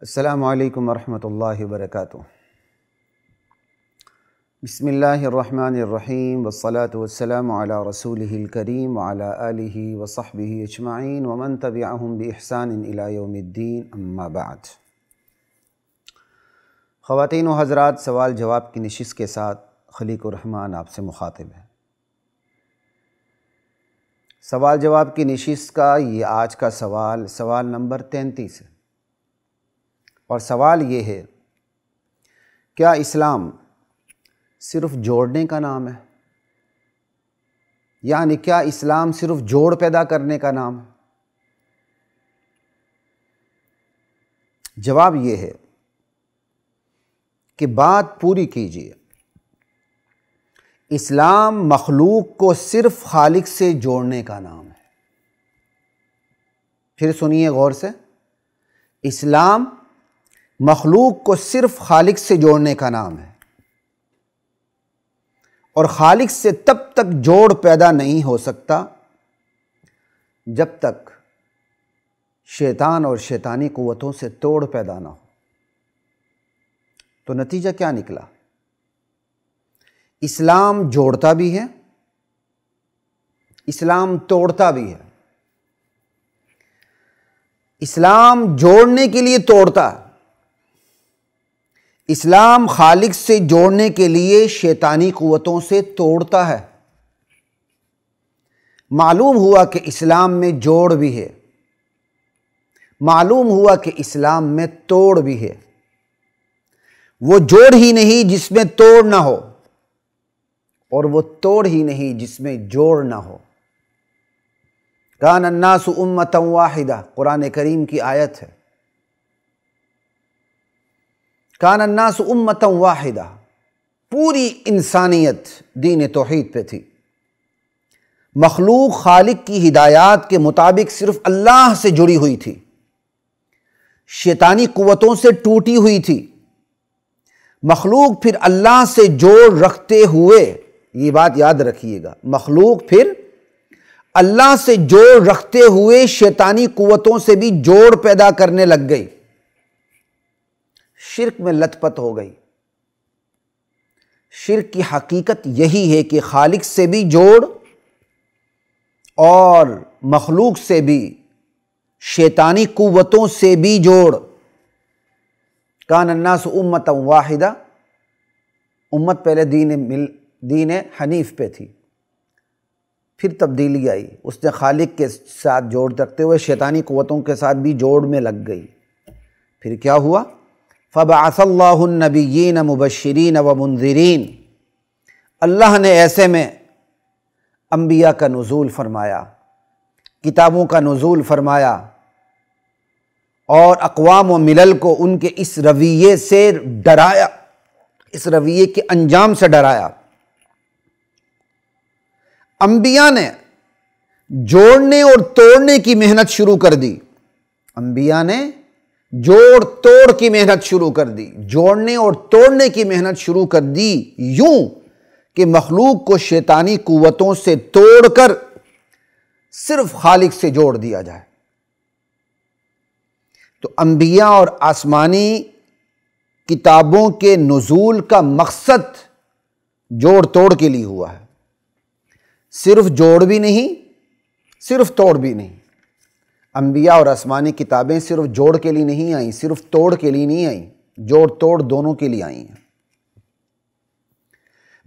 السلام علیکم ورحمۃ اللہ وبرکاتہ۔ بسم اللہ الرحمن الرحیم والصلاة والسلام علی رسولہ الکریم وعلی آلہ وصحبہ اجمعین ومن تبعہم بإحسان الی یوم الدین، اما بعد۔ خواتین و حضرات، سوال جواب کی نشست کے ساتھ خلیق الرحمن آپ سے مخاطب ہے۔ سوال جواب کی نشست کا یہ آج کا سوال نمبر 33 ہے، اور سوال یہ ہے، کیا اسلام صرف جوڑنے کا نام ہے؟ یعنی کیا اسلام صرف جوڑ پیدا کرنے کا نام ہے؟ جواب یہ ہے کہ بات پوری کیجیے۔ اسلام مخلوق کو صرف خالق سے جوڑنے کا نام ہے۔ پھر سنیے غور سے، اسلام مخلوق کو صرف خالق سے جوڑنے کا نام ہے، اور خالق سے تب تک جوڑ پیدا نہیں ہو سکتا جب تک شیطان اور شیطانی قوتوں سے توڑ پیدا نہ ہو۔ تو نتیجہ کیا نکلا؟ اسلام جوڑتا بھی ہے، اسلام توڑتا بھی ہے۔ اسلام جوڑنے کے لیے توڑتا ہے، اسلام خالق سے جوڑنے کے لیے شیطانی قوتوں سے توڑتا ہے۔ معلوم ہوا کہ اسلام میں جوڑ بھی ہے، معلوم ہوا کہ اسلام میں توڑ بھی ہے۔ وہ جوڑ ہی نہیں جس میں توڑ نہ ہو، اور وہ توڑ ہی نہیں جس میں جوڑ نہ ہو۔ کان الناس امۃ واحدہ، قرآن کریم کی آیت ہے۔ کان الناس امۃ واحدہ، پوری انسانیت دین توحید پہ تھی۔ مخلوق خالق کی ہدایات کے مطابق صرف اللہ سے جڑی ہوئی تھی، شیطانی قوتوں سے ٹوٹی ہوئی تھی۔ مخلوق پھر اللہ سے جوڑ رکھتے ہوئے، یہ بات یاد رکھیے گا، مخلوق پھر اللہ سے جوڑ رکھتے ہوئے شیطانی قوتوں سے بھی جوڑ پیدا کرنے لگ گئی، شرک میں لت پت ہو گئی۔ شرک کی حقیقت یہی ہے کہ خالق سے بھی جوڑ اور مخلوق سے بھی، شیطانی قوتوں سے بھی جوڑ۔ کان الناس امۃ واحدہ، امت پہلے دین حنیف پہ تھی، پھر تبدیلی آئی، اس نے خالق کے ساتھ جوڑ رکھتے ہوئے شیطانی قوتوں کے ساتھ بھی جوڑ میں لگ گئی۔ پھر کیا ہوا؟ فَبَعَثَ اللَّهُ النَّبِيِّينَ مُبَشِّرِينَ وَمُنذِرِينَ، اللہ نے ایسے میں انبیاء کا نزول فرمایا، کتابوں کا نزول فرمایا، اور اقوام و ملل کو ان کے اس رویے سے ڈرایا، اس رویے کے انجام سے ڈرایا۔ انبیاء نے جوڑنے اور توڑنے کی محنت شروع کر دی، انبیاء نے جوڑ توڑ کی محنت شروع کر دی، جوڑنے اور توڑنے کی محنت شروع کر دی، یوں کہ مخلوق کو شیطانی قوتوں سے توڑ کر صرف خالق سے جوڑ دیا جائے۔ تو انبیاء اور آسمانی کتابوں کے نزول کا مقصد جوڑ توڑ کے لیے ہوا ہے، صرف جوڑ بھی نہیں، صرف توڑ بھی نہیں۔ انبیاء اور آسمانی کتابیں صرف جوڑ کے لیے نہیں آئیں، صرف توڑ کے لیے نہیں آئیں، جوڑ توڑ دونوں کے لیے آئی ہیں۔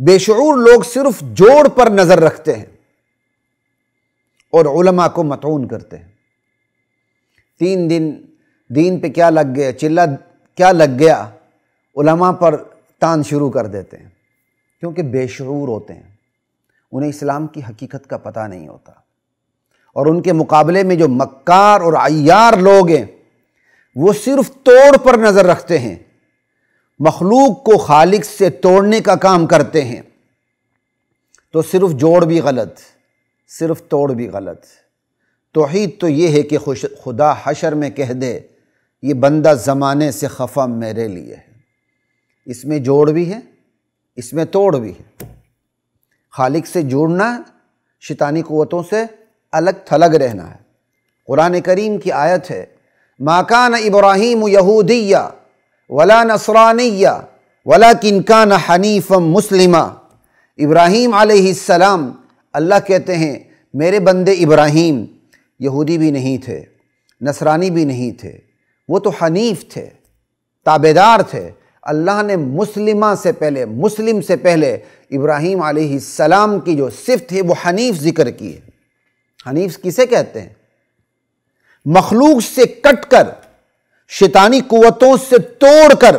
بے شعور لوگ صرف جوڑ پر نظر رکھتے ہیں اور علماء کو مطعون کرتے ہیں۔ 3 دن دین پہ کیا لگ گیا، چلہ کیا لگ گیا، علماء پر تان شروع کر دیتے ہیں، کیونکہ بے شعور ہوتے ہیں، انہیں اسلام کی حقیقت کا پتہ نہیں ہوتا، اور ان کے مقابلے میں جو مکار اور عیار لوگ ہیں وہ صرف توڑ پر نظر رکھتے ہیں، مخلوق کو خالق سے توڑنے کا کام کرتے ہیں۔ تو صرف جوڑ بھی غلط، صرف توڑ بھی غلط۔ توحید تو یہ ہے کہ خدا حشر میں کہہ دے، یہ بندہ زمانے سے خفا میرے لیے ہے۔ اس میں جوڑ بھی ہے، اس میں توڑ بھی ہے۔ خالق سے جوڑنا، شیطانی قوتوں سے الگ تھلگ رہنا ہے۔ قرآن کریم کی آیت ہے، ما کان ابراہیم یہودیہ ولا نصرانیہ ولکن کان حنیفا مسلما۔ ابراہیم علیہ السلام، اللہ کہتے ہیں میرے بندے ابراہیم یہودی بھی نہیں تھے، نصرانی بھی نہیں تھے، وہ تو حنیف تھے، تابعدار تھے۔ اللہ نے مسلم سے پہلے ابراہیم علیہ السلام کی جو صفت ہے وہ حنیف ذکر کی ہے۔ حنیف کسے کہتے ہیں؟ مخلوق سے کٹ کر، شیطانی قوتوں سے توڑ کر،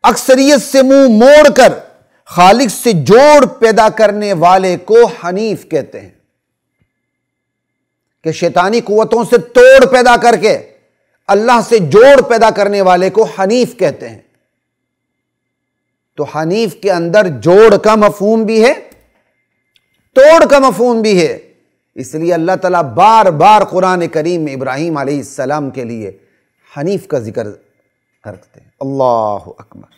اکثریت سے منہ موڑ کر خالق سے جوڑ پیدا کرنے والے کو حنیف کہتے ہیں، کہ شیطانی قوتوں سے توڑ پیدا کر کے اللہ سے جوڑ پیدا کرنے والے کو حنیف کہتے ہیں۔ تو حنیف کے اندر جوڑ کا مفہوم بھی ہے، توڑ کا مفہوم بھی ہے۔ اس لیے اللہ تعالیٰ بار بار قرآن کریم میں ابراہیم علیہ السلام کے لیے حنیف کا ذکر کرتے ہیں۔ اللہ اکبر۔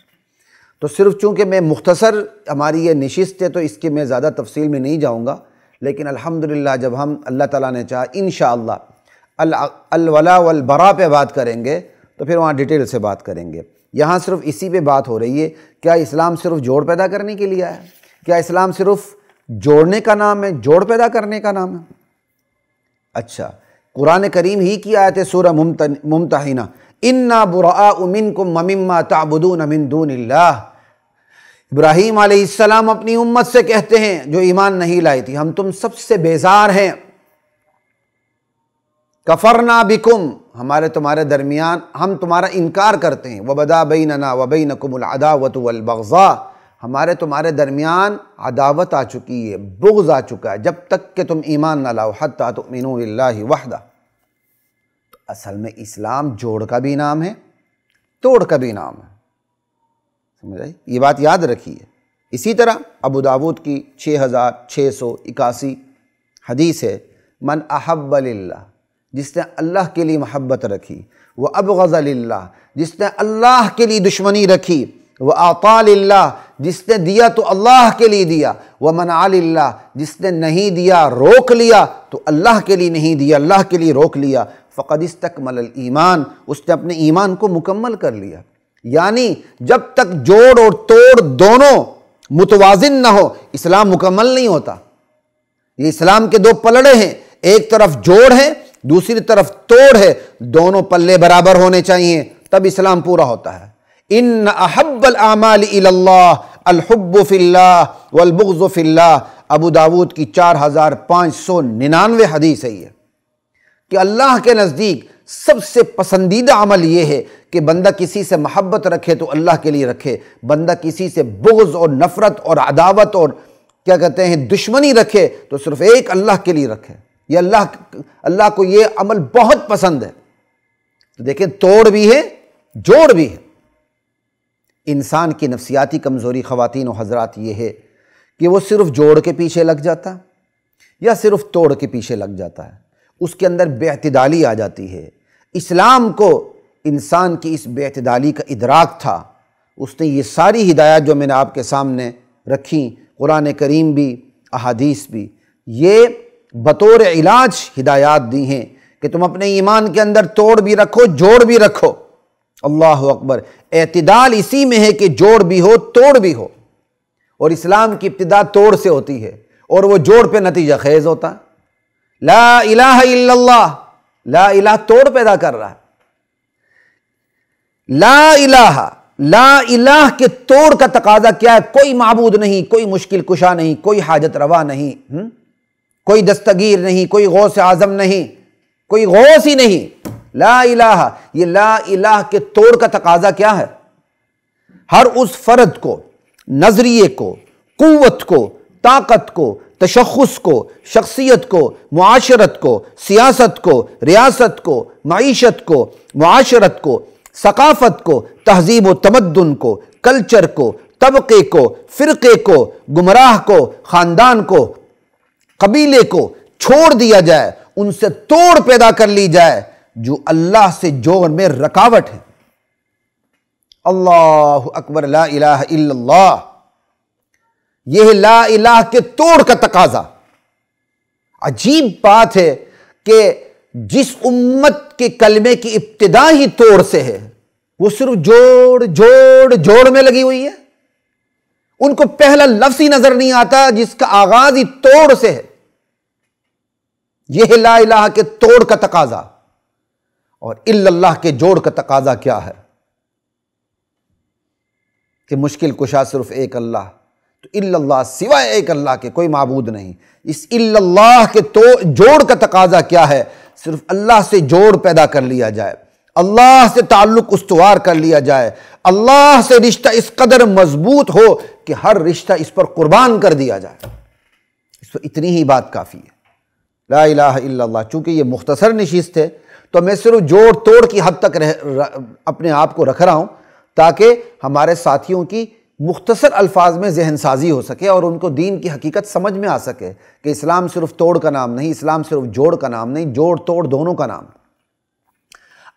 تو صرف چونکہ میں مختصر ہماری یہ نشست ہے تو اس کے میں زیادہ تفصیل میں نہیں جاؤں گا، لیکن الحمدللہ جب ہم اللہ تعالیٰ نے چاہا انشاءاللہ الولا والبراء پہ بات کریں گے تو پھر وہاں ڈیٹیل سے بات کریں گے۔ یہاں صرف اسی پہ بات ہو رہی ہے، کیا اسلام صرف جوڑ پیدا کرنے کے لیے ہے؟ کیا اسلام صرف جوڑنے کا نام ہے، جوڑ پیدا کرنے کا نام ہے؟ اچھا، قرآن کریم ہی کی آیت ہے سورہ ممتحنہ، اِنَّا بُرَآءُ مِنْكُمْ وَمِمَّا تَعْبُدُونَ مِن دُونِ اللَّهِ۔ ابراہیم علیہ السلام اپنی امت سے کہتے ہیں جو ایمان نہیں لائی تھی، ہم تم سب سے بیزار ہیں، کفرنا بکم، ہمارے تمہارے درمیان ہم تمہارا انکار کرتے ہیں، وبدا بیننا وبینکم العداوۃ والبغضاء، ہمارے تمہارے درمیان عداوت آ چکی ہے، بغض آ چکا ہے، جب تک کہ تم ایمان نہ لاؤ، حتی تؤمنوا باللہ وحدہ۔ تو اصل میں اسلام جوڑ کا بھی نام ہے، توڑ کا بھی نام ہے، سمجھ آئی؟ یہ بات یاد رکھیے۔ اسی طرح ابو داود کی 6681 حدیث ہے، من احب للہ، جس نے اللہ کے لیے محبت رکھی، وابغض للہ، جس نے اللہ کے لیے دشمنی رکھی، وَأَعْطَى لِلَّهِ، جس نے دیا تو اللہ کے لیے دیا، وَمَنَعَ لِلَّهِ، جس نے نہیں دیا روک لیا تو اللہ کے لیے نہیں دیا، اللہ کے لیے روک لیا، فَقَدْ اسْتَكْمَلَ الْإِيمَانِ، اس نے اپنے ایمان کو مکمل کر لیا۔ یعنی جب تک جوڑ اور توڑ دونوں متوازن نہ ہو اسلام مکمل نہیں ہوتا۔ یہ اسلام کے دو پلڑے ہیں، ایک طرف جوڑ ہے، دوسری طرف توڑ ہے، دونوں پلے برابر ہونے چاہیے تب اسلام پورا ہوتا ہے۔ ان احب الاعمال الی اللہ الحب فی اللہ والبغض فی اللہ، ابو داود کی 4599 حدیث ہے یہ، کہ اللہ کے نزدیک سب سے پسندیدہ عمل یہ ہے کہ بندہ کسی سے محبت رکھے تو اللہ کے لیے رکھے، بندہ کسی سے بغض اور نفرت اور عداوت اور کیا کہتے ہیں دشمنی رکھے تو صرف ایک اللہ کے لیے رکھے۔ یہ اللہ کو یہ عمل بہت پسند ہے۔ تو دیکھیں توڑ بھی ہے، جوڑ بھی ہے۔ انسان کی نفسیاتی کمزوری خواتین و حضرات یہ ہے کہ وہ صرف جوڑ کے پیچھے لگ جاتا یا صرف توڑ کے پیچھے لگ جاتا ہے، اس کے اندر بے اعتدالی آ جاتی ہے۔ اسلام کو انسان کی اس بے اعتدالی کا ادراک تھا، اس نے یہ ساری ہدایات جو میں نے آپ کے سامنے رکھیں، قرآن کریم بھی احادیث بھی، یہ بطور علاج ہدایات دی ہیں کہ تم اپنے ایمان کے اندر توڑ بھی رکھو، جوڑ بھی رکھو۔ اللہ اکبر۔ اعتدال اسی میں ہے کہ جوڑ بھی ہو، توڑ بھی ہو، اور اسلام کی ابتدا توڑ سے ہوتی ہے اور وہ جوڑ پہ نتیجہ خیز ہوتا ہے۔ لا الہ الا اللہ، لا الہ توڑ پیدا کر رہا ہے۔ لا الہ کے توڑ کا تقاضا کیا ہے؟ کوئی معبود نہیں، کوئی مشکل کشا نہیں، کوئی حاجت روا نہیں، کوئی دستگیر نہیں، کوئی غوث اعظم نہیں، کوئی غوث ہی نہیں۔ لا الہ، یہ لا الہ کے توڑ کا تقاضا کیا ہے؟ ہر اس فرد کو، نظریے کو، قوت کو، طاقت کو، تشخص کو، شخصیت کو، معاشرت کو، سیاست کو، ریاست کو، معیشت کو، معاشرت کو، ثقافت کو، تہذیب و تمدن کو، کلچر کو، طبقے کو، فرقے کو، گمراہ کو، خاندان کو، قبیلے کو چھوڑ دیا جائے، ان سے توڑ پیدا کر لی جائے جو اللہ سے جوڑ میں رکاوٹ ہے۔ اللہ اکبر، لا الہ الا اللہ، یہ لا الہ کے توڑ کا تقاضا۔ عجیب بات ہے کہ جس امت کے کلمے کی ابتدا ہی توڑ سے ہے، وہ صرف جوڑ جوڑ جوڑ میں لگی ہوئی ہے، ان کو پہلا لفظ ہی نظر نہیں آتا جس کا آغاز ہی توڑ سے ہے۔ یہ ہے لا الہ کے توڑ کا تقاضا، اور الا اللہ کے جوڑ کا تقاضا کیا ہے کہ مشکل کشا صرف ایک اللہ، تو الا اللہ سوائے ایک اللہ کے کوئی معبود نہیں۔ اس الا اللہ کے جوڑ کا تقاضا کیا ہے؟ صرف اللہ سے جوڑ پیدا کر لیا جائے، اللہ سے تعلق استوار کر لیا جائے، اللہ سے رشتہ اس قدر مضبوط ہو کہ ہر رشتہ اس پر قربان کر دیا جائے، اس پر اتنی ہی بات کافی ہے۔ لا الہ الا اللہ، چونکہ یہ مختصر نشست ہے تو میں صرف جوڑ توڑ کی حد تک اپنے آپ کو رکھ رہا ہوں تاکہ ہمارے ساتھیوں کی مختصر الفاظ میں ذہن سازی ہو سکے اور ان کو دین کی حقیقت سمجھ میں آ سکے کہ اسلام صرف توڑ کا نام نہیں، اسلام صرف جوڑ کا نام نہیں، جوڑ توڑ دونوں کا نام۔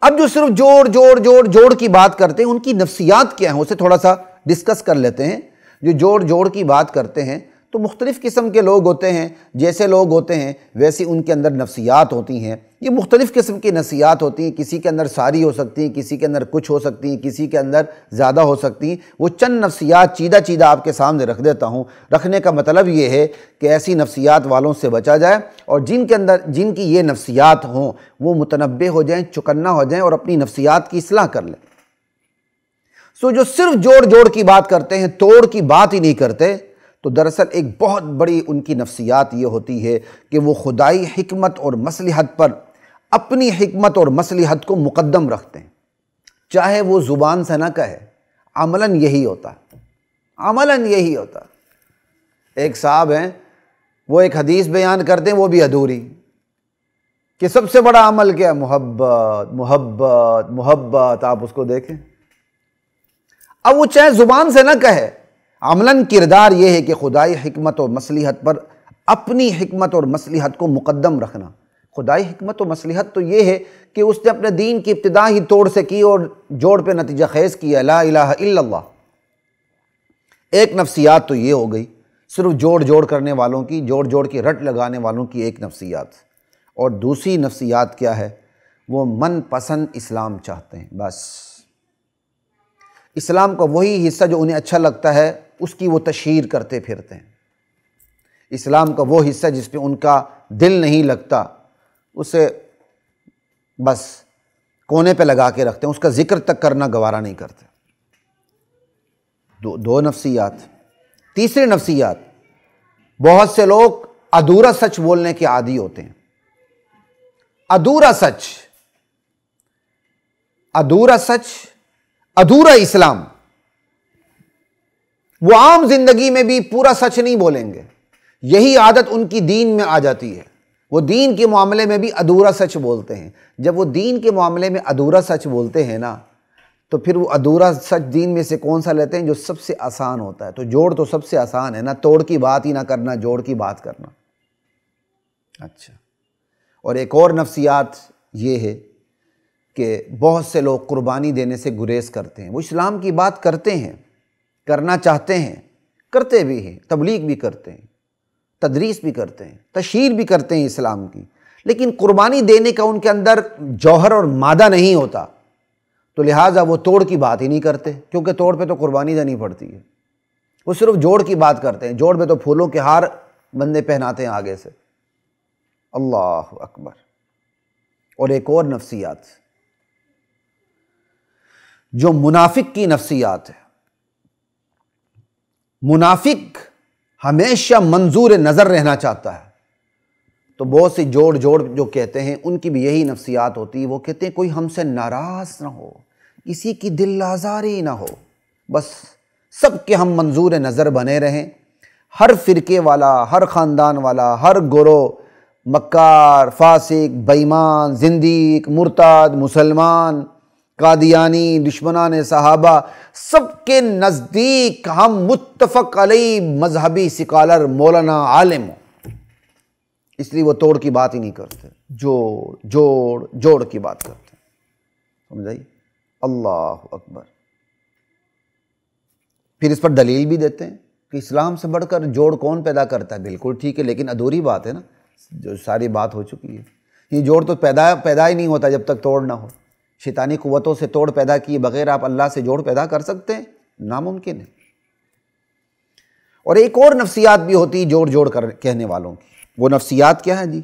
اب جو صرف جوڑ جوڑ جوڑ جوڑ کی بات کرتے ہیں ان کی نفسیات کیا ہیں، اسے تھوڑا سا ڈسکس کر لیتے ہیں۔ جو جوڑ جوڑ کی بات کرتے ہیں تو مختلف قسم کے لوگ ہوتے ہیں، جیسے لوگ ہوتے ہیں ویسی ان کے اندر نفسیات ہوتی ہیں۔ یہ مختلف قسم کی نفسیات ہوتی ہیں، کسی کے اندر ساری ہو سکتی ہیں، کسی کے اندر کچھ ہو سکتی ہیں، کسی کے اندر زیادہ ہو سکتی ہیں۔ وہ چند نفسیات چیدہ آپ کے سامنے رکھ دیتا ہوں۔ رکھنے کا مطلب یہ ہے کہ ایسی نفسیات والوں سے بچا جائے، اور جن کی یہ نفسیات ہوں وہ متنبہ ہو جائیں، چکنا ہو جائیں اور اپنی نفسیات کی اصلاح کر لیں۔ جو صرف جوڑ جوڑ کی بات کرتے ہیں، توڑ کی بات ہی نہیں کرتے، تو دراصل ایک بہت بڑی ان کی نفسیات یہ ہوتی ہے کہ وہ خدائی حکمت اور مصلحت پر اپنی حکمت اور مصلحت کو مقدم رکھتے ہیں، چاہے وہ زبان سے نہ کہے، عملاً یہی ہوتا ہے، عملاً یہی ہوتا ہے۔ ایک صاحب ہیں، وہ ایک حدیث بیان کرتے ہیں، وہ بھی ادھوری، کہ سب سے بڑا عمل کیا؟ محبت محبت محبت۔ آپ اس کو دیکھیں، اب وہ چاہے زبان سے نہ کہے، عملاً کردار یہ ہے کہ خدائی حکمت اور مصلحت پر اپنی حکمت اور مصلحت کو مقدم رکھنا۔ خدائی حکمت و مصلحت تو یہ ہے کہ اس نے اپنے دین کی ابتدا ہی توڑ سے کی اور جوڑ پہ نتیجہ خیز کیا، لا الہ الا اللہ۔ ایک نفسیات تو یہ ہو گئی صرف جوڑ جوڑ کرنے والوں کی، جوڑ جوڑ کی رٹ لگانے والوں کی ایک نفسیات، اور دوسری نفسیات کیا ہے؟ وہ من پسند اسلام چاہتے ہیں، بس اسلام کا وہی حصہ جو انہیں اچھا لگتا ہے اس کی وہ تشہیر کرتے پھرتے ہیں، اسلام کا وہ حصہ جس پہ ان کا دل نہیں لگتا اسے بس کونے پہ لگا کے رکھتے ہیں، اس کا ذکر تک کرنا گوارا نہیں کرتے۔ دو نفسیات۔ تیسری نفسیات، بہت سے لوگ ادھورا سچ بولنے کے عادی ہوتے ہیں۔ ادھورا سچ، ادھورا سچ، ادھورا اسلام۔ وہ عام زندگی میں بھی پورا سچ نہیں بولیں گے، یہی عادت ان کی دین میں آ جاتی ہے، وہ دین کے معاملے میں بھی ادھورا سچ بولتے ہیں۔ جب وہ دین کے معاملے میں ادھورا سچ بولتے ہیں نا، تو پھر وہ ادھورا سچ دین میں سے کون سا لیتے ہیں؟ جو سب سے آسان ہوتا ہے۔ تو جوڑ تو سب سے آسان ہے نا، توڑ کی بات ہی نہ کرنا، جوڑ کی بات کرنا۔ اچھا، اور ایک اور نفسیات یہ ہے کہ بہت سے لوگ قربانی دینے سے گریز کرتے ہیں۔ وہ اسلام کی بات کرتے ہیں، کرنا چاہتے ہیں، کرتے بھی ہیں، تبلیغ بھی کرتے ہیں، تدریس بھی کرتے ہیں، تشہیر بھی کرتے ہیں اسلام کی، لیکن قربانی دینے کا ان کے اندر جوہر اور مادہ نہیں ہوتا، تو لہٰذا وہ توڑ کی بات ہی نہیں کرتے، کیونکہ توڑ پہ تو قربانی دینی پڑتی ہے۔ وہ صرف جوڑ کی بات کرتے ہیں، جوڑ پہ تو پھولوں کے ہار بندے پہناتے ہیں آگے سے۔ اللہ اکبر۔ اور ایک اور نفسیات جو منافق کی نفسیات ہے۔ منافق ہمیشہ منظور نظر رہنا چاہتا ہے، تو بہت سی جوڑ جوڑ جو کہتے ہیں ان کی بھی یہی نفسیات ہوتی ہے۔ وہ کہتے ہیں کوئی ہم سے ناراض نہ ہو، کسی کی دل آزاری نہ ہو، بس سب کے ہم منظور نظر بنے رہیں۔ ہر فرقے والا، ہر خاندان والا، ہر گروہ، مکار، فاسق، بےایمان، زندیق، مرتد، مسلمان، قادیانی، دشمنان صحابہ، سب کے نزدیک ہم متفق علیہ مذہبی سکالر، مولانا، عالم ہوں، اس لیے وہ توڑ کی بات ہی نہیں کرتے، جوڑ جوڑ جوڑ کی بات کرتے ہیں۔ سمجھائی؟ اللہ اکبر۔ پھر اس پر دلیل بھی دیتے ہیں کہ اسلام سے بڑھ کر جوڑ کون پیدا کرتا ہے؟ بالکل ٹھیک ہے، لیکن ادھوری بات ہے نا، جو ساری بات ہو چکی ہے۔ یہ جوڑ تو پیدا ہی نہیں ہوتا جب تک توڑ نہ ہو۔ شیطانی قوتوں سے توڑ پیدا کیے بغیر آپ اللہ سے جوڑ پیدا کر سکتے ہیں؟ ناممکن ہے۔ اور ایک اور نفسیات بھی ہوتی جوڑ جوڑ کر کہنے والوں کی۔ وہ نفسیات کیا ہے جی؟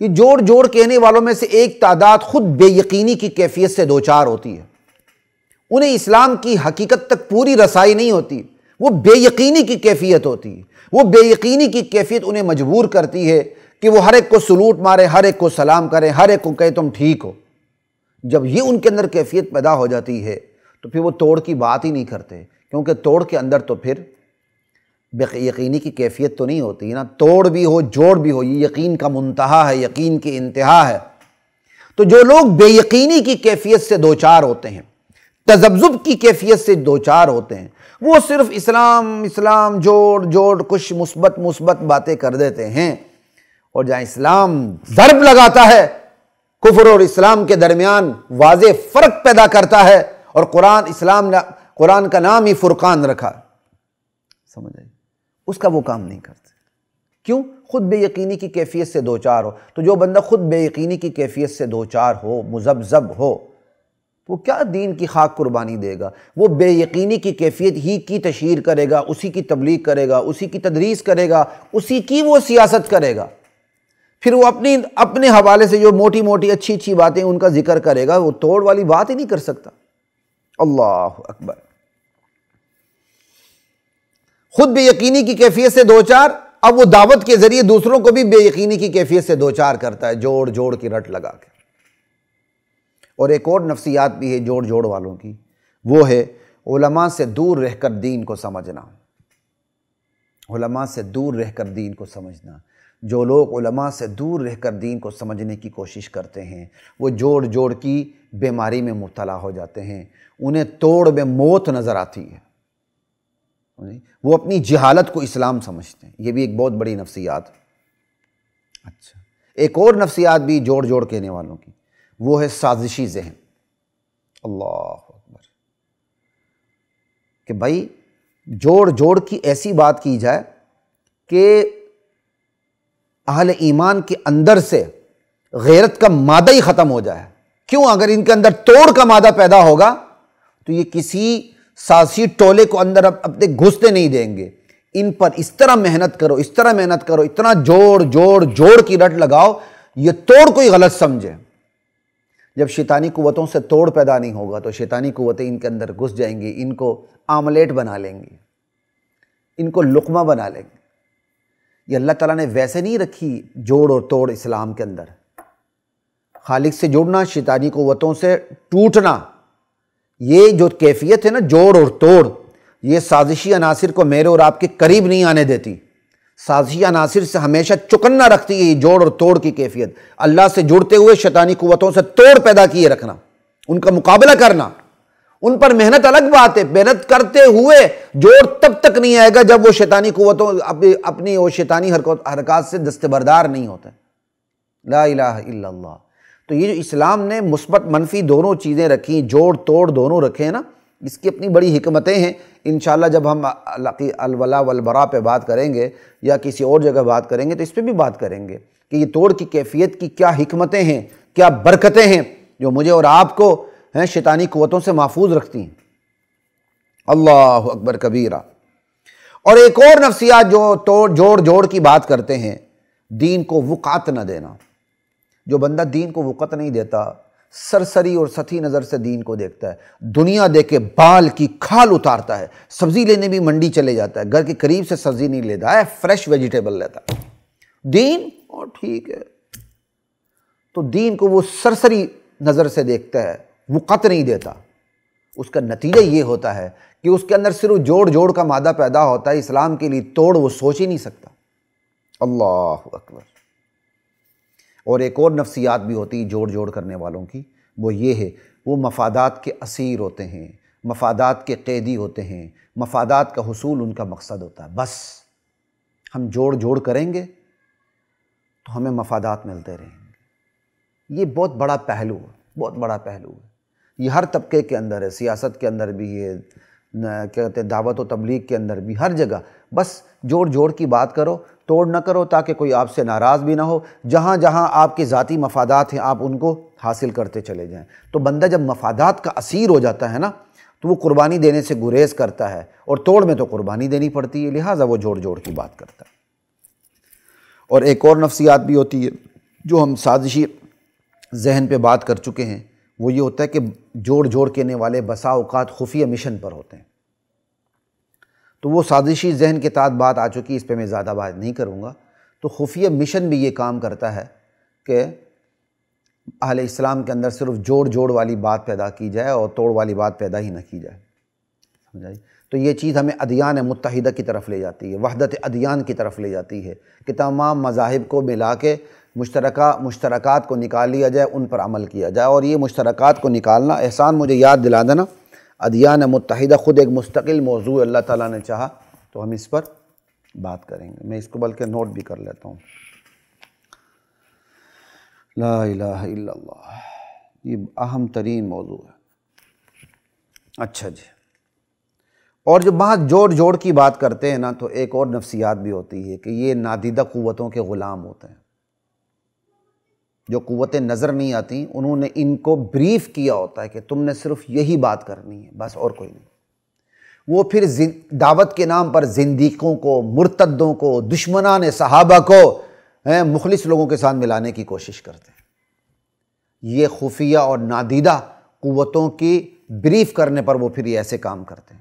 یہ جوڑ جوڑ کہنے والوں میں سے ایک تعداد خود بے یقینی کی کیفیت سے دوچار ہوتی ہے۔ انہیں اسلام کی حقیقت تک پوری رسائی نہیں ہوتی، وہ بے یقینی کی کیفیت ہوتی ہے۔ وہ بے یقینی کی کیفیت انہیں مجبور کرتی ہے کہ وہ ہر ایک کو سلوٹ مارے، ہر ایک کو سلام کرے، ہر ایک کو کہے تم ٹھیک ہو۔ جب یہ ان کے اندر کیفیت پیدا ہو جاتی ہے تو پھر وہ توڑ کی بات ہی نہیں کرتے، کیونکہ توڑ کے اندر تو پھر بے یقینی کی کیفیت تو نہیں ہوتی نا۔ توڑ بھی ہو جوڑ بھی ہو، یہ یقین کا منتہا ہے، یقین کی انتہا ہے۔ تو جو لوگ بے یقینی کی کیفیت سے دوچار ہوتے ہیں، تذبذب کی کیفیت سے دوچار ہوتے ہیں، وہ صرف اسلام جوڑ جوڑ کچھ مثبت باتیں کر دیتے ہیں، اور جہاں اسلام ضرب لگاتا ہے کفر اور اسلام کے درمیان واضح فرق پیدا کرتا ہے، اور قرآن کا نام ہی فرقان رکھا، سمجھ آئی، اس کا وہ کام نہیں کرتے۔ کیوں؟ خود بے یقینی کی کیفیت سے دوچار ہو۔ تو جو بندہ خود بے یقینی کی کیفیت سے دوچار ہو، مذبذب ہو، وہ کیا دین کی خاک قربانی دے گا؟ وہ بے یقینی کی کیفیت ہی کی تشہیر کرے گا، اسی کی تبلیغ کرے گا، اسی کی تدریس کرے گا، اسی کی وہ سیاست کرے گا۔ پھر وہ اپنے حوالے سے جو موٹی اچھی باتیں ان کا ذکر کرے گا، وہ توڑ والی بات ہی نہیں کر سکتا۔ اللہ اکبر۔ خود بے یقینی کی کیفیت سے دوچار، اب وہ دعوت کے ذریعے دوسروں کو بھی بے یقینی کی کیفیت سے دوچار کرتا ہے، جوڑ جوڑ کی رٹ لگا کے۔ اور ایک اور نفسیات بھی ہے جوڑ جوڑ والوں کی، وہ ہے علماء سے دور رہ کر دین کو سمجھنا۔ علماء سے دور رہ کر دین کو سمجھنا۔ جو لوگ علماء سے دور رہ کر دین کو سمجھنے کی کوشش کرتے ہیں، وہ جوڑ جوڑ کی بیماری میں مبتلا ہو جاتے ہیں، انہیں توڑ میں موت نظر آتی ہے، وہ اپنی جہالت کو اسلام سمجھتے ہیں۔ یہ بھی ایک بہت بڑی نفسیات۔ اچھا، ایک اور نفسیات بھی جوڑ جوڑ کہنے والوں کی، وہ ہے سازشی ذہن۔ اللہ اکبر، کہ بھائی جوڑ جوڑ کی ایسی بات کی جائے کہ اہل ایمان کے اندر سے غیرت کا مادہ ہی ختم ہو جائے۔ کیوں؟ اگر ان کے اندر توڑ کا مادہ پیدا ہوگا تو یہ کسی سازشی ٹولے کو اندر اپنے گھستے نہیں دیں گے۔ ان پر اس طرح محنت کرو، اس طرح محنت کرو، اتنا جوڑ جوڑ جوڑ کی رٹ لگاؤ، یہ توڑ کوئی غلط سمجھے۔ جب شیطانی قوتوں سے توڑ پیدا نہیں ہوگا تو شیطانی قوتیں ان کے اندر گھس جائیں گی، ان کو آملیٹ بنا لیں گی، ان کو لقمہ بنا لیں گے۔ یہ اللہ تعالیٰ نے ویسے نہیں رکھی جوڑ اور توڑ اسلام کے اندر۔ خالق سے جڑنا، شیطانی قوتوں سے ٹوٹنا، یہ جو کیفیت ہے نا جوڑ اور توڑ، یہ سازشی عناصر کو میرے اور آپ کے قریب نہیں آنے دیتی۔ سازشی عناصر سے ہمیشہ چکنا رکھتی ہے یہ جوڑ اور توڑ کی کیفیت۔ اللہ سے جڑتے ہوئے شیطانی قوتوں سے توڑ پیدا کیے رکھنا، ان کا مقابلہ کرنا، ان پر محنت الگ بات ہے، محنت کرتے ہوئے جوڑ تب تک نہیں آئے گا جب وہ شیطانی قوتوں اپنی وہ شیطانی حرکات سے دستبردار نہیں ہوتے۔ لا الہ الا اللہ۔ تو یہ جو اسلام نے مثبت منفی دونوں چیزیں رکھی، جوڑ توڑ دونوں رکھے ہیں نا، اس کی اپنی بڑی حکمتیں ہیں۔ انشاءاللہ جب ہم الولا والبراء پہ بات کریں گے یا کسی اور جگہ بات کریں گے تو اس پہ بھی بات کریں گے کہ یہ توڑ کی کیفیت کی کیا حکمتیں ہیں، کیا برکتیں ہیں جو مجھے اور آپ کو شیطانی قوتوں سے محفوظ رکھتی ہیں۔ اللہ اکبر کبیرہ۔ اور ایک اور نفسیات جو جوڑ جوڑ کی بات کرتے ہیں، دین کو وقعت نہ دینا۔ جو بندہ دین کو وقعت نہیں دیتا، سرسری اور سطحی نظر سے دین کو دیکھتا ہے، دنیا دیکھ کے بال کی کھال اتارتا ہے، سبزی لینے بھی منڈی چلے جاتا ہے، گھر کے قریب سے سبزی نہیں لیتا ہے، فریش ویجیٹیبل لیتا ہے، دین اور ٹھیک ہے۔ تو دین کو وہ سرسری نظر سے دیکھتا ہے، وقعت نہیں دیتا۔ اس کا نتیجہ یہ ہوتا ہے کہ اس کے اندر صرف جوڑ جوڑ کا مادہ پیدا ہوتا ہے، اسلام کے لیے توڑ وہ سوچ ہی نہیں سکتا۔ اللہ اکبر۔ اور ایک اور نفسیات بھی ہوتی جوڑ جوڑ کرنے والوں کی، وہ یہ ہے، وہ مفادات کے اسیر ہوتے ہیں، مفادات کے قیدی ہوتے ہیں، مفادات کا حصول ان کا مقصد ہوتا ہے۔ بس ہم جوڑ جوڑ کریں گے تو ہمیں مفادات ملتے رہیں گے۔ یہ بہت بڑا پہلو ہے، بہت بڑا پہلو ہے۔ یہ ہر طبقے کے اندر ہے، سیاست کے اندر بھی ہے، کیا کہتے ہیں دعوت و تبلیغ کے اندر بھی، ہر جگہ۔ بس جوڑ جوڑ کی بات کرو توڑ نہ کرو تاکہ کوئی آپ سے ناراض بھی نہ ہو، جہاں جہاں آپ کے ذاتی مفادات ہیں آپ ان کو حاصل کرتے چلے جائیں۔ تو بندہ جب مفادات کا اسیر ہو جاتا ہے نا تو وہ قربانی دینے سے گریز کرتا ہے، اور توڑ میں تو قربانی دینی پڑتی ہے، لہٰذا وہ جوڑ جوڑ کی بات کرتا ہے۔ اور ایک اور نفسیات بھی ہوتی ہے جو ہم سازشی ذہن پہ بات کر چکے ہیں، وہ یہ ہوتا ہے کہ جوڑ جوڑ کہنے والے بسا اوقات خفیہ مشن پر ہوتے ہیں۔ تو وہ سازشی ذہن کے تحت بات آ چکی، اس پہ میں زیادہ بات نہیں کروں گا۔ تو خفیہ مشن بھی یہ کام کرتا ہے کہ اہل اسلام کے اندر صرف جوڑ جوڑ والی بات پیدا کی جائے اور توڑ والی بات پیدا ہی نہ کی جائے، سمجھائی؟ تو یہ چیز ہمیں ادیان متحدہ کی طرف لے جاتی ہے، وحدت ادیان کی طرف لے جاتی ہے کہ تمام مذاہب کو ملا کے مشترکات کو نکال لیا جائے، ان پر عمل کیا جائے۔ اور یہ مشترکات کو نکالنا، احسان مجھے یاد دلا دینا، ادیان متحدہ خود ایک مستقل موضوع اللہ تعالیٰ نے چاہا تو ہم اس پر بات کریں گے۔ میں اس کو بلکہ نوٹ بھی کر لیتا ہوں۔ لا الہ الا اللہ، یہ اہم ترین موضوع ہے۔ اچھا جی، اور جو بات جوڑ جوڑ کی بات کرتے ہیں نا تو ایک اور نفسیات بھی ہوتی ہے کہ یہ نادیدہ قوتوں کے غلام ہوتے ہیں۔ جو قوتیں نظر نہیں آتی انہوں نے ان کو بریف کیا ہوتا ہے کہ تم نے صرف یہی بات کرنی ہے، بس اور کوئی نہیں۔ وہ پھر دعوت کے نام پر زندیقوں کو، مرتدوں کو، دشمنان صحابہ کو مخلص لوگوں کے ساتھ ملانے کی کوشش کرتے ہیں۔ یہ خفیہ اور نادیدہ قوتوں کی بریف کرنے پر وہ پھر یہ ایسے کام کرتے ہیں۔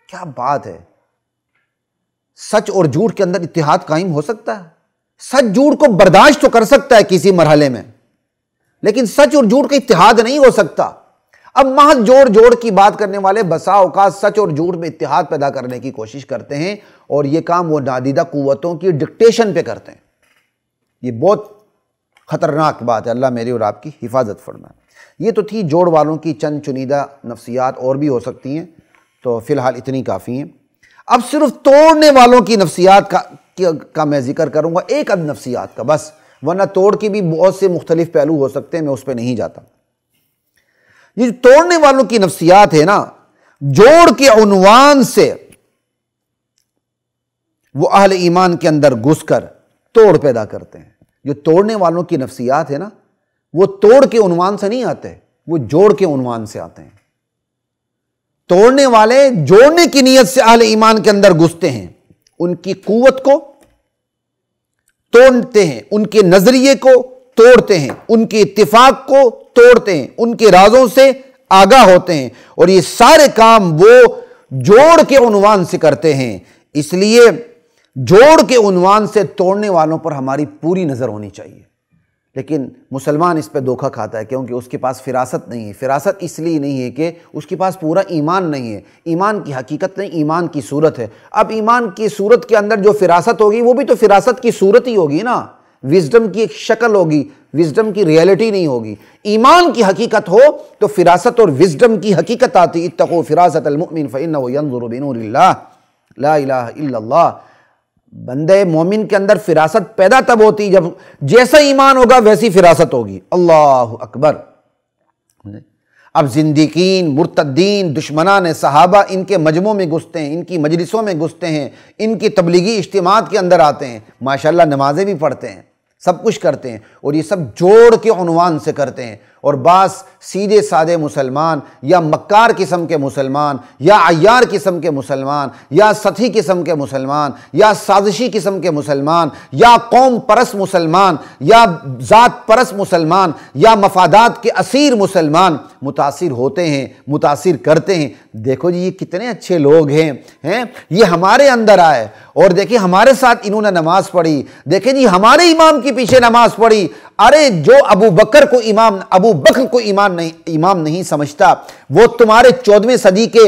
کیا بات ہے! سچ اور جھوٹ کے اندر اتحاد قائم ہو سکتا ہے؟ سچ جھوٹ کو برداشت تو کر سکتا ہے کسی مرحلے میں، لیکن سچ اور جھوٹ کا اتحاد نہیں ہو سکتا۔ اب محض جوڑ جوڑ کی بات کرنے والے بسا اوقات سچ اور جھوٹ میں اتحاد پیدا کرنے کی کوشش کرتے ہیں، اور یہ کام وہ نادیدہ قوتوں کی ڈکٹیشن پہ کرتے ہیں۔ یہ بہت خطرناک بات ہے، اللہ میری اور آپ کی حفاظت فرمائے۔ یہ تو تھی جوڑ والوں کی چند چنیدہ نفسیات، اور بھی ہو سکتی ہیں، تو فی الحال اتنی کافی ہیں۔ اب صرف توڑنے والوں کی نفسیات کا میں ذکر کروں گا، ایک اد نفسیات کا بس، ورنہ توڑ کے بھی بہت سے مختلف پہلو ہو سکتے ہیں، میں اس پہ نہیں جاتا۔ یہ جو توڑنے والوں کی نفسیات ہے نا، جوڑ کے عنوان سے وہ اہل ایمان کے اندر گھس کر توڑ پیدا کرتے ہیں۔ جو توڑنے والوں کی نفسیات ہے نا، وہ توڑ کے عنوان سے نہیں آتے، وہ جوڑ کے عنوان سے آتے ہیں۔ توڑنے والے جوڑنے کی نیت سے اہل ایمان کے اندر گھستے ہیں، ان کی قوت کو توڑتے ہیں، ان کے نظریے کو توڑتے ہیں، ان کے اتفاق کو توڑتے ہیں، ان کے رازوں سے آگاہ ہوتے ہیں، اور یہ سارے کام وہ جوڑ کے عنوان سے کرتے ہیں۔ اس لیے جوڑ کے عنوان سے توڑنے والوں پر ہماری پوری نظر ہونی چاہیے، لیکن مسلمان اس پہ دھوکہ کھاتا ہے کیونکہ اس کے پاس فراست نہیں ہے۔ فراست اس لیے نہیں ہے کہ اس کے پاس پورا ایمان نہیں ہے، ایمان کی حقیقت نہیں، ایمان کی صورت ہے۔ اب ایمان کی صورت کے اندر جو فراست ہوگی وہ بھی تو فراست کی صورت ہی ہوگی نا، وزڈم کی ایک شکل ہوگی، وزڈم کی ریئلٹی نہیں ہوگی۔ ایمان کی حقیقت ہو تو فراست اور وزڈم کی حقیقت آتی۔ اتقوا فراست المؤمن فإنه ينظر بنور اللہ، لا الہ الا اللہ۔ بندے مومن کے اندر فراست پیدا تب ہوتی جب جیسا ایمان ہوگا ویسی فراست ہوگی۔ اللہ اکبر۔ اب زندیقین، مرتدین، دشمنان صحابہ ان کے مجموعوں میں گھستے ہیں، ان کی مجلسوں میں گھستے ہیں، ان کی تبلیغی اجتماعات کے اندر آتے ہیں، ماشاءاللہ نمازیں بھی پڑھتے ہیں، سب کچھ کرتے ہیں، اور یہ سب جوڑ کے عنوان سے کرتے ہیں۔ اور بعض سیدھے سادے مسلمان یا مکار قسم کے مسلمان یا عیار قسم کے مسلمان یا سطحی قسم کے مسلمان یا سازشی قسم کے مسلمان یا قوم پرست مسلمان یا ذات پرست مسلمان یا مفادات کے اسیر مسلمان متاثر ہوتے ہیں، متاثر کرتے ہیں۔ دیکھو جی یہ کتنے اچھے لوگ ہیں، یہ ہمارے اندر آئے، اور دیکھیں ہمارے ساتھ انہوں نے نماز پڑھی، دیکھیں جی ہمارے امام کے پیچھے نماز پڑھی۔ ارے جو ابو بکر کو امام نہیں سمجھتا، وہ تمہارے 14ویں صدی کے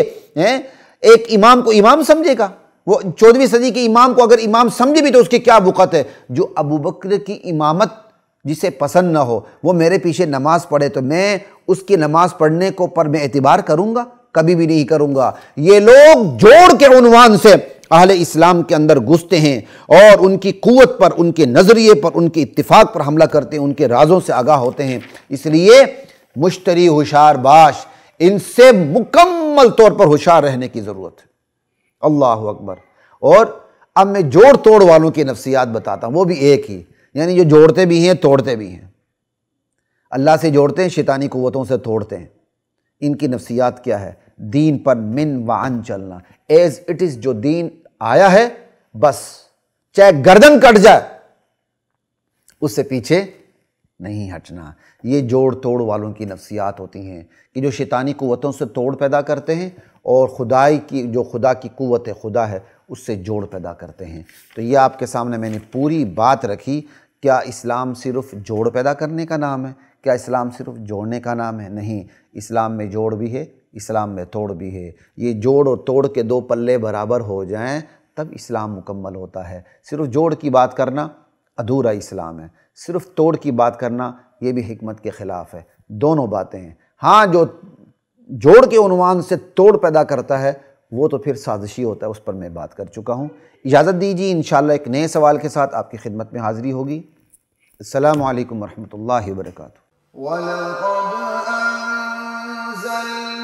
ایک امام کو امام سمجھے گا؟ وہ 14ویں صدی کے امام کو اگر امام سمجھے بھی تو اس کی کیا وقت ہے؟ جو ابو بکر کی امامت جسے پسند نہ ہو وہ میرے پیچھے نماز پڑھے تو میں اس کی نماز پڑھنے کو پر میں اعتبار کروں گا؟ کبھی بھی نہیں کروں گا۔ یہ لوگ جوڑ کے عنوان سے اہل اسلام کے اندر گھستے ہیں اور ان کی قوت پر، ان کے نظریے پر، ان کے اتفاق پر حملہ کرتے ہیں، ان کے رازوں سے آگاہ ہوتے ہیں۔ اس لیے مشتری ہوشیار باش، ان سے مکمل طور پر ہوشیار رہنے کی ضرورت ہے۔ اللہ اکبر۔ اور اب میں جوڑ توڑ والوں کی نفسیات بتاتا ہوں، وہ بھی ایک ہی، یعنی جو جوڑتے بھی ہیں توڑتے بھی ہیں، اللہ سے جوڑتے ہیں، شیطانی قوتوں سے توڑتے ہیں۔ ان کی نفسیات کیا ہے؟ دین پر من وعن چلنا، ایز اٹ از، جو دین آیا ہے بس چاہے گردن کٹ جائے اس سے پیچھے نہیں ہٹنا۔ یہ جوڑ توڑ والوں کی نفسیات ہوتی ہیں کہ جو شیطانی قوتوں سے توڑ پیدا کرتے ہیں اور خدائی کی، جو خدا کی قوت خدا ہے، اس سے جوڑ پیدا کرتے ہیں۔ تو یہ آپ کے سامنے میں نے پوری بات رکھی۔ کیا اسلام صرف جوڑ پیدا کرنے کا نام ہے؟ کیا اسلام صرف جوڑنے کا نام ہے؟ نہیں، اسلام میں جوڑ بھی ہے، اسلام میں توڑ بھی ہے۔ یہ جوڑ اور توڑ کے دو پلے برابر ہو جائیں تب اسلام مکمل ہوتا ہے۔ صرف جوڑ کی بات کرنا ادھورا اسلام ہے، صرف توڑ کی بات کرنا یہ بھی حکمت کے خلاف ہے۔ دونوں باتیں ہیں۔ ہاں، جو جوڑ کے عنوان سے توڑ پیدا کرتا ہے وہ تو پھر سازشی ہوتا ہے، اس پر میں بات کر چکا ہوں۔ اجازت دیجیے، انشاءاللہ ایک نئے سوال کے ساتھ آپ کی خدمت میں حاضری ہوگی۔ السلام علیکم ورحمۃ اللہ وبرکاتہ۔ وَلَقَدْ أَنزَلْنَا